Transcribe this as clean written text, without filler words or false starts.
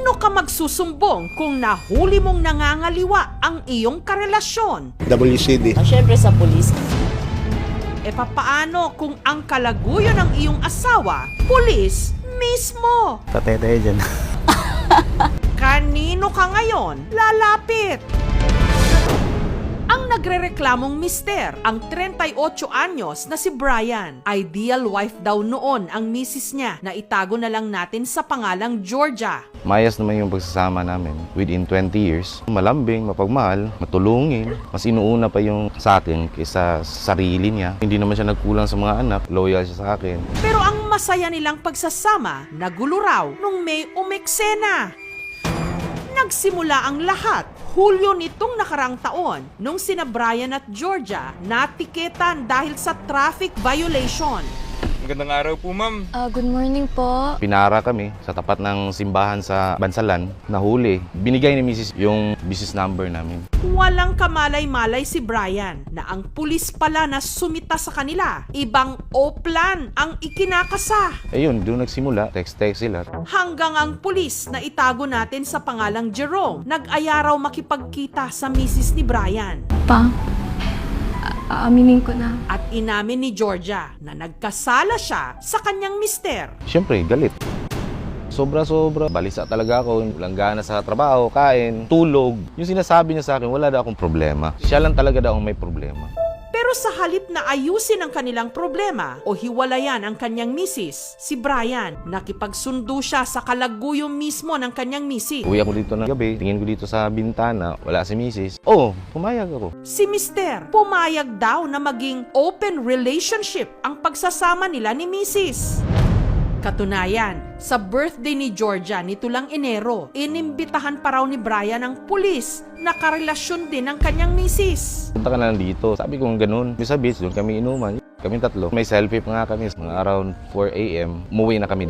Kanino ka magsusumbong kung nahuli mong nangangaliwa ang iyong karelasyon? WCD. Siyempre sa pulis. E papaano kung ang kalaguyo ng iyong asawa, pulis mismo? Patay tayo dyan. Kanino ka ngayon lalapit? Ang nagrereklamong mister, ang 38 anyos na si Brian. Ideal wife daw noon ang misis niya na itago na lang natin sa pangalang Georgia. Mayas naman yung pagsasama namin. Within 20 years, malambing, mapagmahal, matulungin. Mas inuuna pa yung sa akin kaysa sa sarili niya. Hindi naman siya nagkulang sa mga anak, loyal siya sa akin. Pero ang masaya nilang pagsasama, nagulo raw nung may umeksena. Nagsimula ang lahat Hulyo nitong nakarang taon nung sina Brian at Georgia natiketan dahil sa traffic violation. Magandang araw po, ma'am. Good morning po. Pinara kami sa tapat ng simbahan sa Bansalan, nahuli. Binigay ni Mrs. yung business number namin. Walang kamalay-malay si Brian na ang pulis pala na sumita sa kanila. Ibang oplan ang ikinakasa. Ayun, doon nagsimula, text-text sila. Hanggang ang pulis na itago natin sa pangalang Jerome, nag-aya raw makipagkita sa misis ni Brian. Pa, aaminin ko na. At inamin ni Georgia na nagkasala siya sa kanyang mister. Siyempre, galit. Sobra-sobra. Balisa talaga ako. Walang gana sa trabaho, kain, tulog. Yung sinasabi niya sa akin, wala daw akong problema. Siya lang talaga daw ang may problema. Pero sa halip na ayusin ang kanilang problema o hiwalayan ang kanyang misis, si Brian nakipagsundo siya sa kalaguyo mismo ng kanyang misis. Uwi ako dito ng gabi, tingin ko dito sa bintana, wala si Mrs. Oh, pumayag ako. Si Mister pumayag daw na maging open relationship ang pagsasama nila ni Mrs. Katunayan, sa birthday ni Georgia nito lang Enero, inimbitahan pa raw ni Brian ang pulis na karelasyon din ng kanyang misis. Punta ka na lang dito. Sabi ko ganun. Sa beach, doon kami inuman. Kami tatlo. May selfie pa nga kami. Mga around 4 a.m. Umuwi na kami.